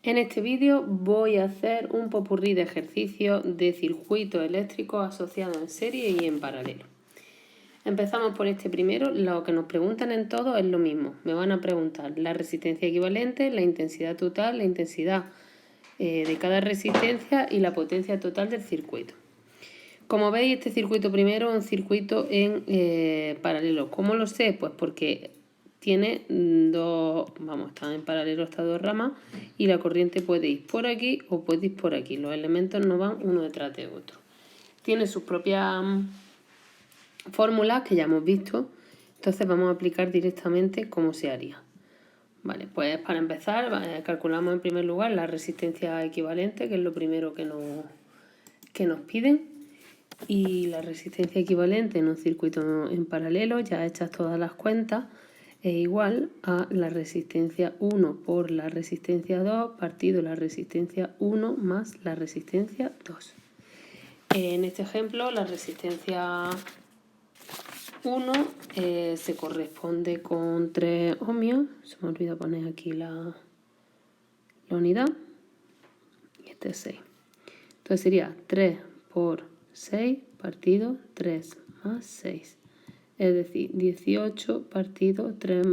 En este vídeo voy a hacer un popurrí de ejercicios de circuitos eléctricos asociados en serie y en paralelo. Empezamos por este primero. Lo que nos preguntan en todo es lo mismo. Me van a preguntar la resistencia equivalente, la intensidad total, la intensidad de cada resistencia y la potencia total del circuito. Como veis, este circuito primero es un circuito en paralelo. ¿Cómo lo sé? Pues porque tiene están en paralelo estas dos ramas y la corriente puede ir por aquí o puede ir por aquí. Los elementos no van uno detrás de otro. Tiene sus propias fórmulas que ya hemos visto, entonces vamos a aplicar directamente cómo se haría. Vale, pues para empezar calculamos en primer lugar la resistencia equivalente, que es lo primero que nos piden. Y la resistencia equivalente en un circuito en paralelo, ya hechas todas las cuentas, es igual a la resistencia 1 por la resistencia 2 partido la resistencia 1 más la resistencia 2. En este ejemplo, la resistencia 1 se corresponde con 3 ohmios. Se me olvidó poner aquí la unidad. Y este es 6. Entonces sería 3 por 6 partido 3 más 6. Es decir, 18 partido 3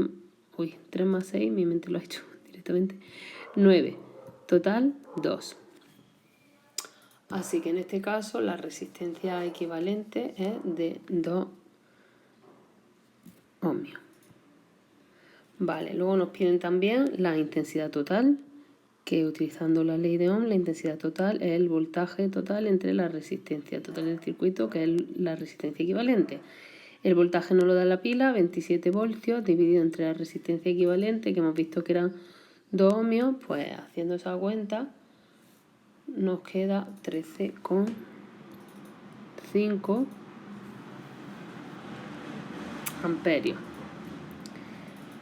más 6, mi mente lo ha hecho directamente, 9. Total, 2. Así que en este caso la resistencia equivalente es de 2 ohmios. Vale, luego nos piden también la intensidad total, que utilizando la ley de Ohm, la intensidad total es el voltaje total entre la resistencia total del circuito, que es la resistencia equivalente. El voltaje nos lo da la pila, 27 voltios, dividido entre la resistencia equivalente, que hemos visto que eran 2 ohmios, pues haciendo esa cuenta nos queda 13,5 amperios.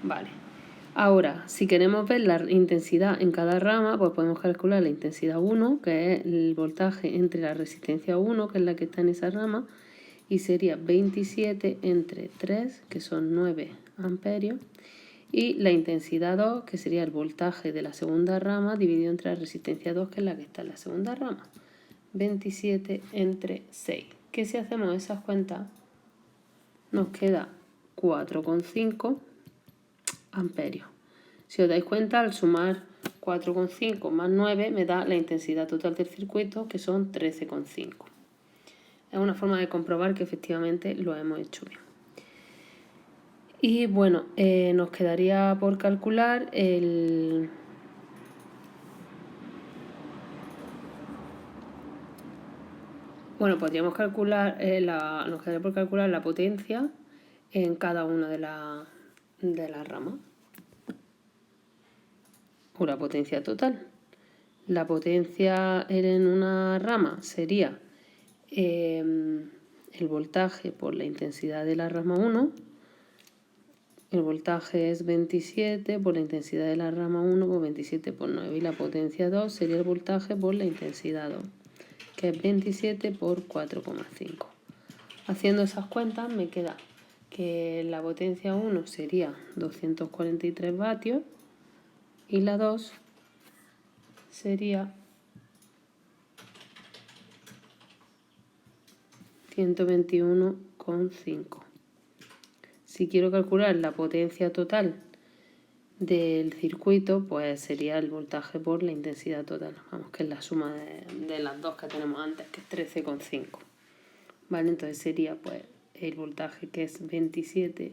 Vale. Ahora, si queremos ver la intensidad en cada rama, pues podemos calcular la intensidad 1, que es el voltaje entre la resistencia 1, que es la que está en esa rama, y sería 27 entre 3, que son 9 amperios, y la intensidad 2, que sería el voltaje de la segunda rama, dividido entre la resistencia 2, que es la que está en la segunda rama. 27 entre 6. Que si hacemos esas cuentas, nos queda 4,5 amperios. Si os dais cuenta, al sumar 4,5 más 9 me da la intensidad total del circuito, que son 13,5. Es una forma de comprobar que efectivamente lo hemos hecho bien. Y bueno, nos quedaría por calcular podríamos calcular, nos quedaría por calcular la potencia en cada una de las ramas. O la potencia total. La potencia en una rama sería el voltaje por la intensidad de la rama 1. El voltaje es 27 por la intensidad de la rama 1, pues 27 por 9. Y la potencia 2 sería el voltaje por la intensidad 2, que es 27 por 4,5. Haciendo esas cuentas me queda que la potencia 1 sería 243 vatios y la 2 sería 121,5. Si quiero calcular la potencia total del circuito, pues sería el voltaje por la intensidad total. Vamos, que es la suma de las dos que tenemos antes, que es 13,5. Vale, entonces sería pues el voltaje, que es 27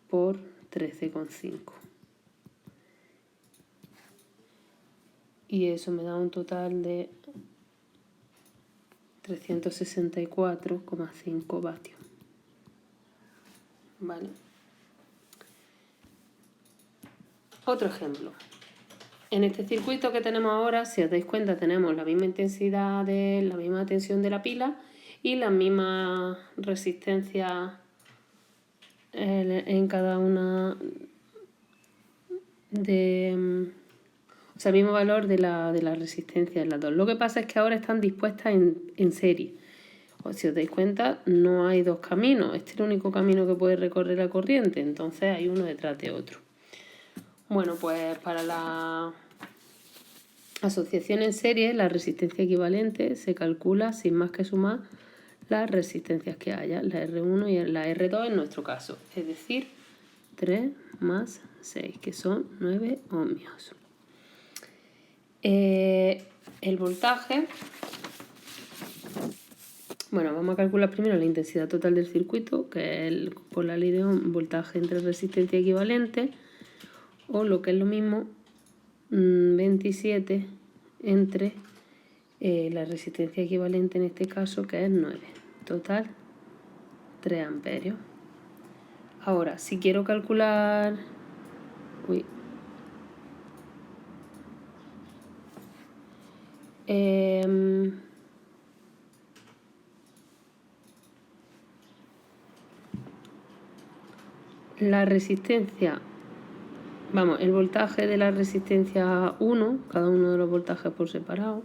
por 13,5. Y eso me da un total de 364,5 vatios. Vale. Otro ejemplo. En este circuito que tenemos ahora, si os dais cuenta, tenemos la misma intensidad, la misma tensión de la pila y la misma resistencia en cada una el mismo valor de la resistencia en las dos. Lo que pasa es que ahora están dispuestas en serie. Si os dais cuenta, no hay dos caminos. Este es el único camino que puede recorrer la corriente, entonces hay uno detrás de otro. Bueno, pues para asociación en serie, la resistencia equivalente se calcula sin más que sumar las resistencias que haya, la R1 y la R2 en nuestro caso, es decir, 3 más 6, que son 9 ohmios. El voltaje, bueno, vamos a calcular primero la intensidad total del circuito, que es por la ley de Ohm, voltaje entre resistencia equivalente, o lo que es lo mismo, 27 entre la resistencia equivalente en este caso, que es 9. Total, 3 amperios. Ahora, si quiero calcular... la resistencia, vamos, el voltaje de la resistencia 1, cada uno de los voltajes por separado,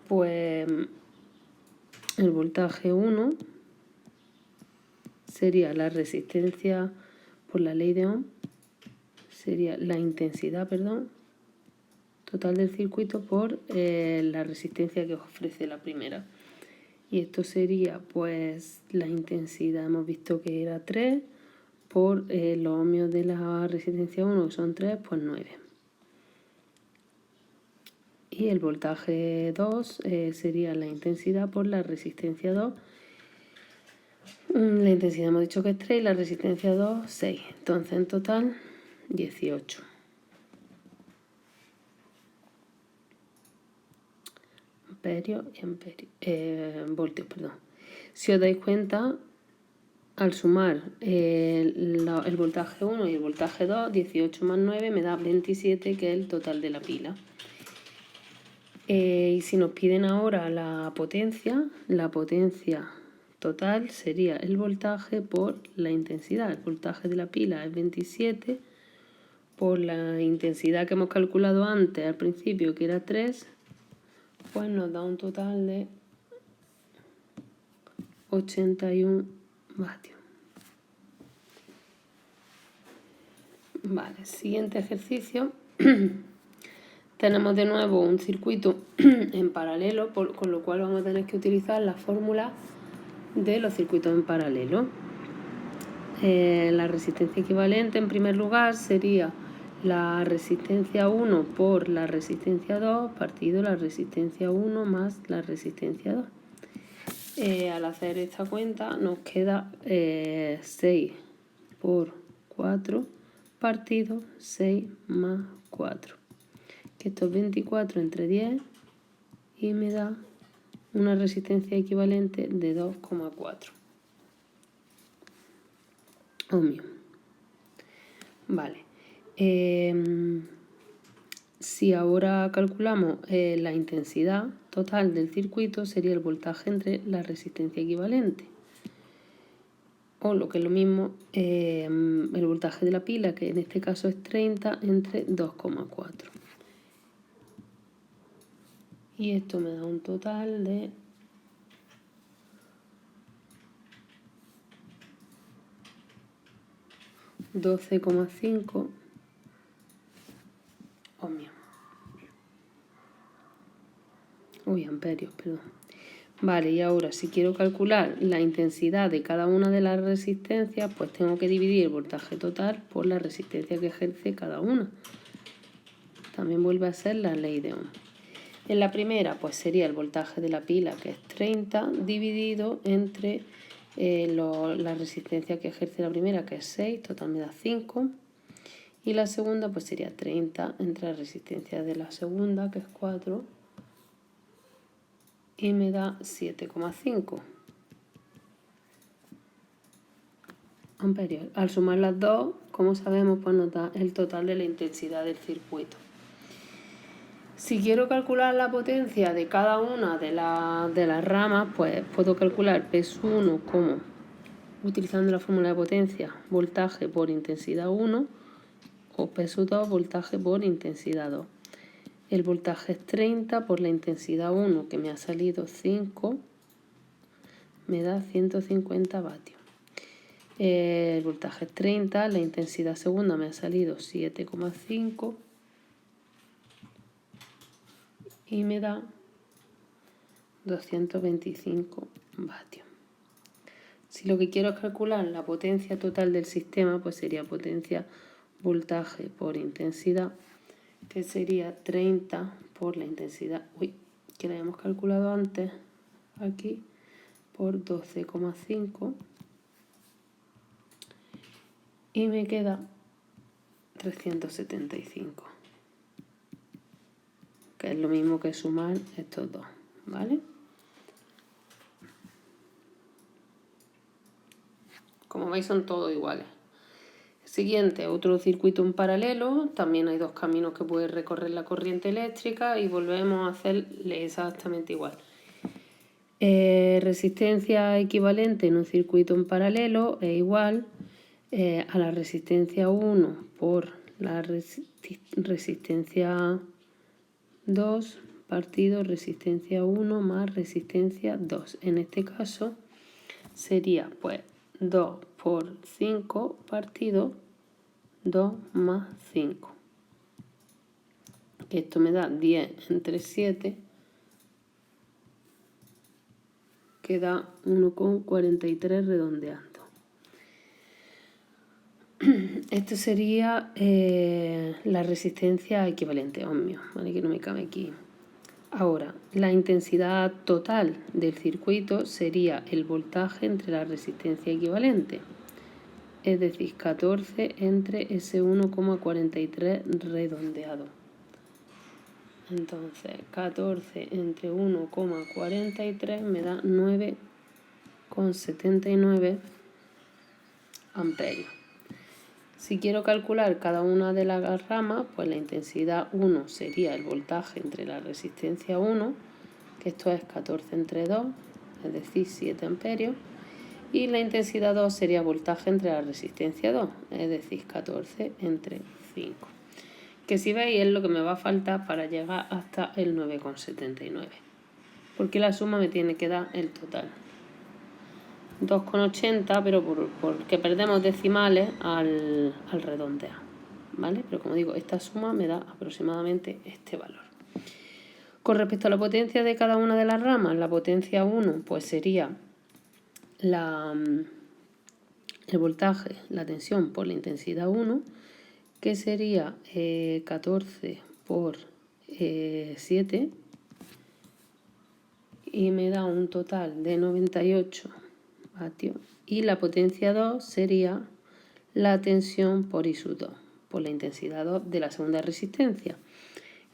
pues el voltaje 1 sería la resistencia por la ley de Ohm, sería la intensidad, total del circuito por la resistencia que ofrece la primera. Y esto sería pues la intensidad, hemos visto que era 3, por los ohmios de la resistencia 1, que son 3, pues 9. Y el voltaje 2 sería la intensidad por la resistencia 2. La intensidad hemos dicho que es 3 y la resistencia 2, 6. Entonces en total 18. Amperios y voltios, perdón. Si os dais cuenta, al sumar el voltaje 1 y el voltaje 2, 18 más 9 me da 27, que es el total de la pila. Y si nos piden ahora la potencia total sería el voltaje por la intensidad. El voltaje de la pila es 27 por la intensidad que hemos calculado antes al principio, que era 3, pues nos da un total de 81 vatios. Vale, siguiente ejercicio. Tenemos de nuevo un circuito en paralelo, con lo cual vamos a tener que utilizar la fórmula de los circuitos en paralelo. La resistencia equivalente, en primer lugar, sería la resistencia 1 por la resistencia 2 partido la resistencia 1 más la resistencia 2. Al hacer esta cuenta nos queda 6 por 4 partido 6 más 4. Que esto es 24 entre 10 y me da una resistencia equivalente de 2,4 ohmios. Vale. Si ahora calculamos la intensidad total del circuito, sería el voltaje entre la resistencia equivalente. O lo que es lo mismo, el voltaje de la pila, que en este caso es 30 entre 2,4. Y esto me da un total de 12,5 ohmios. Amperios, perdón. Vale, y ahora si quiero calcular la intensidad de cada una de las resistencias, pues tengo que dividir el voltaje total por la resistencia que ejerce cada una. También vuelve a ser la ley de Ohm. En la primera, pues sería el voltaje de la pila, que es 30, dividido entre la resistencia que ejerce la primera, que es 6, total me da 5. Y la segunda, pues sería 30 entre la resistencia de la segunda, que es 4, y me da 7,5 amperios. Al sumar las dos, como sabemos, pues nos da el total de la intensidad del circuito. Si quiero calcular la potencia de cada una de las ramas, pues puedo calcular P1 como, utilizando la fórmula de potencia, voltaje por intensidad 1, o P2, voltaje por intensidad 2. El voltaje es 30 por la intensidad 1, que me ha salido 5, me da 150 vatios. El voltaje es 30, la intensidad segunda me ha salido 7,5 y me da 225 vatios. Si lo que quiero es calcular la potencia total del sistema, pues sería potencia voltaje por intensidad, que sería 30 por la intensidad, que la habíamos calculado antes, aquí, por 12,5, y me queda 375, que es lo mismo que sumar estos dos, ¿vale? Como veis son todos iguales. Siguiente, otro circuito en paralelo. También hay dos caminos que puede recorrer la corriente eléctrica y volvemos a hacerle exactamente igual. Resistencia equivalente en un circuito en paralelo es igual a la resistencia 1 por la resistencia 2 partido resistencia 1 más resistencia 2. En este caso sería pues 2 por 5 partido 2 más 5. Esto me da 10 entre 7, que da 1,43 redondeando. Esto sería la resistencia equivalente, ohmios, ¿vale? Que no me cabe aquí. Ahora, la intensidad total del circuito sería el voltaje entre la resistencia equivalente, es decir, 14 entre ese 1,43 redondeado. Entonces, 14 entre 1,43 me da 9,79 amperios. Si quiero calcular cada una de las ramas, pues la intensidad 1 sería el voltaje entre la resistencia 1, que esto es 14 entre 2, es decir, 7 amperios, y la intensidad 2 sería voltaje entre la resistencia 2, es decir, 14 entre 5. Que si veis es lo que me va a faltar para llegar hasta el 9,79, porque la suma me tiene que dar el total. 2,80, pero porque perdemos decimales al redondear, ¿vale? Pero como digo, esta suma me da aproximadamente este valor. Con respecto a la potencia de cada una de las ramas, la potencia 1 pues sería el voltaje, la tensión por la intensidad 1, que sería 14 por 7, y me da un total de 98 vatios. Y la potencia 2 sería la tensión por I sub 2, por la intensidad 2 de la segunda resistencia,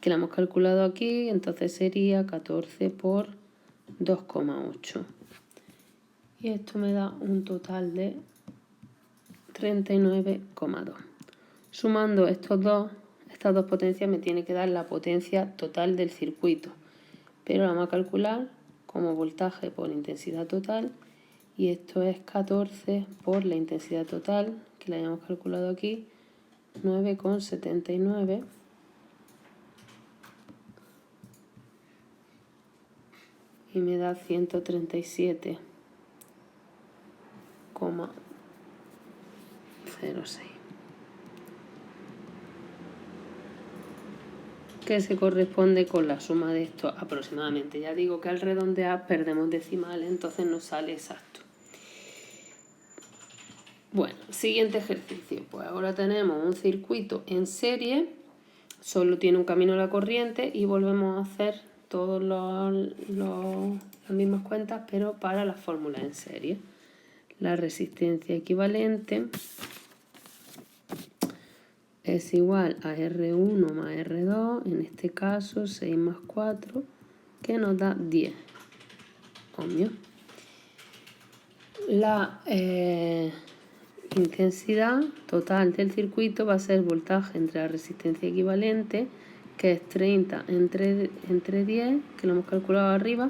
que la hemos calculado aquí, entonces sería 14 por 2,8. Y esto me da un total de 39,2. Sumando estas dos potencias me tiene que dar la potencia total del circuito, pero la vamos a calcular como voltaje por intensidad total, y esto es 14 por la intensidad total, que la hayamos calculado aquí, 9,79, y me da 137,06, que se corresponde con la suma de estos aproximadamente. Ya digo que al redondear perdemos decimales, entonces nos sale exacto. Bueno, siguiente ejercicio. Pues ahora tenemos un circuito en serie, solo tiene un camino a la corriente, y volvemos a hacer todas las mismas cuentas, pero para las fórmulas en serie. La resistencia equivalente es igual a R1 más R2, en este caso 6 más 4, que nos da 10 ohmios. La intensidad total del circuito va a ser el voltaje entre la resistencia equivalente, que es 30 entre 10, que lo hemos calculado arriba,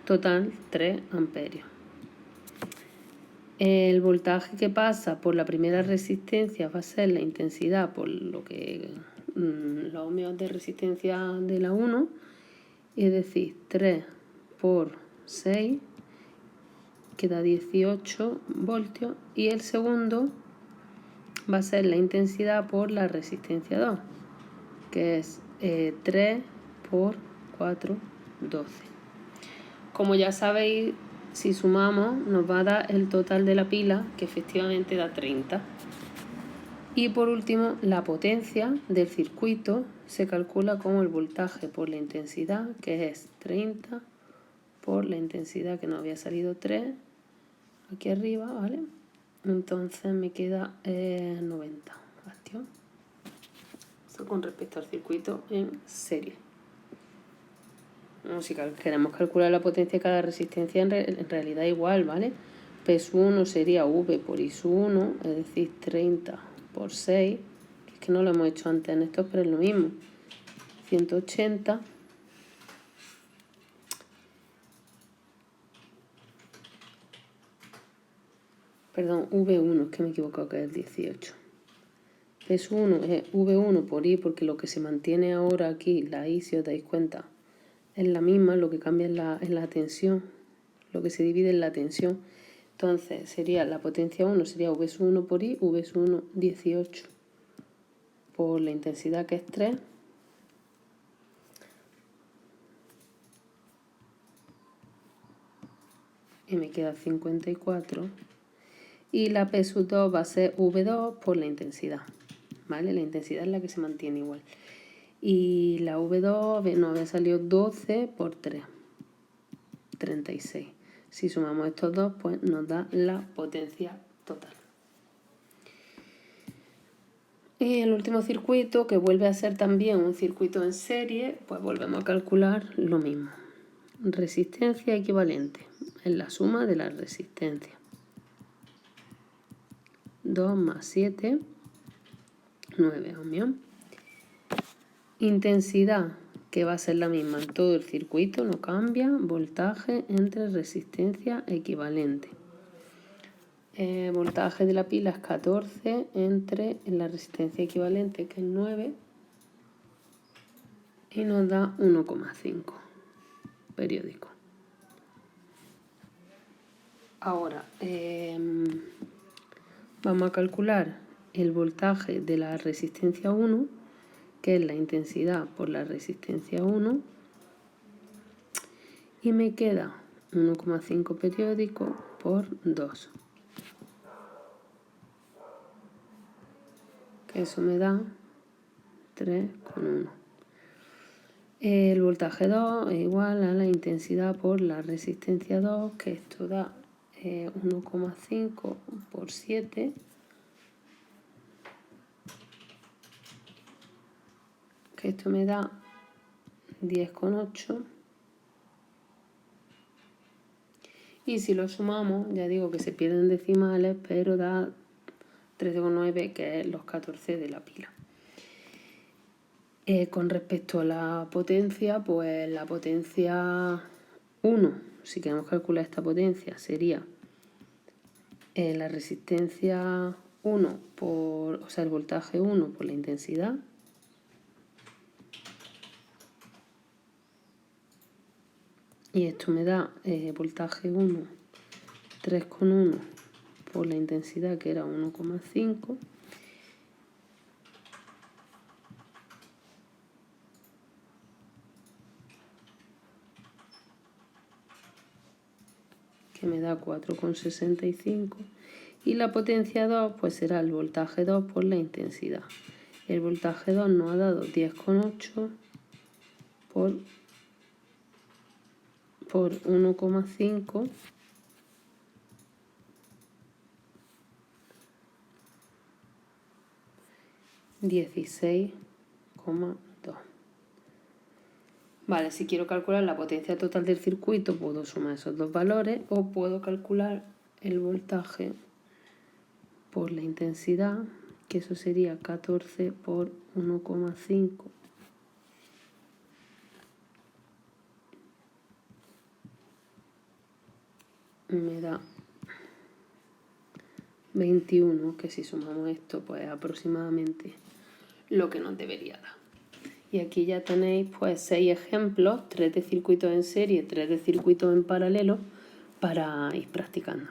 total 3 amperios. El voltaje que pasa por la primera resistencia va a ser la intensidad por lo que los ohmios de resistencia de la 1, es decir, 3 por 6, que da 18 voltios, y el segundo va a ser la intensidad por la resistencia 2, que es 3 por 4, 12. Como ya sabéis, si sumamos nos va a dar el total de la pila, que efectivamente da 30. Y por último, la potencia del circuito se calcula como el voltaje por la intensidad, que es 30 por la intensidad, que nos había salido 3 aquí arriba, ¿vale? Entonces me queda 90 vatios. Esto con respecto al circuito en serie. Si queremos calcular la potencia de cada resistencia, en realidad igual, ¿vale? P1 sería V por I1, es decir, 30 por 6, que es que no lo hemos hecho antes en esto, pero es lo mismo. 180. Perdón, V1, es que me he equivocado, que es el 18. P1 es V1 por I, porque lo que se mantiene ahora aquí, la I, si os dais cuenta, es la misma, lo que cambia es la tensión, lo que se divide en la tensión. Entonces sería la potencia 1, sería V1 por I, V1 18 por la intensidad, que es 3. Y me queda 54. Y la P2 va a ser V2 por la intensidad, ¿vale? La intensidad es la que se mantiene igual. Y la V2 nos había salido 12 por 3, 36. Si sumamos estos dos, pues nos da la potencia total. Y el último circuito, que vuelve a ser también un circuito en serie, pues volvemos a calcular lo mismo. Resistencia equivalente, es la suma de las resistencias. 2 más 7, 9 ohmios. Intensidad, que va a ser la misma en todo el circuito, no cambia. Voltaje entre resistencia equivalente. Voltaje de la pila es 14 entre la resistencia equivalente, que es 9, y nos da 1,5 periódico. Ahora vamos a calcular el voltaje de la resistencia 1, que es la intensidad por la resistencia 1, y me queda 1,5 periódico por 2. Que eso me da 3,1. El voltaje 2 es igual a la intensidad por la resistencia 2, que esto da 1,5 por 7, que esto me da 10,8. Y si lo sumamos, ya digo que se pierden decimales, pero da 13,9, que es los 14 de la pila. Con respecto a la potencia, pues la potencia 1, si queremos calcular esta potencia, sería la resistencia 1 por, o sea, el voltaje 1 por la intensidad. Y esto me da voltaje 1, 3,1 por la intensidad, que era 1,5. Que me da 4,65. Y la potencia 2 pues será el voltaje 2 por la intensidad. El voltaje 2 nos ha dado 10,8 por 1,5. $16,2. Vale, si quiero calcular la potencia total del circuito, puedo sumar esos dos valores, o puedo calcular el voltaje por la intensidad, que eso sería 14 por 1,5. Me da 21, que si sumamos esto, pues aproximadamente lo que nos debería dar. Y aquí ya tenéis pues 6 ejemplos, 3 de circuitos en serie, 3 de circuitos en paralelo, para ir practicando.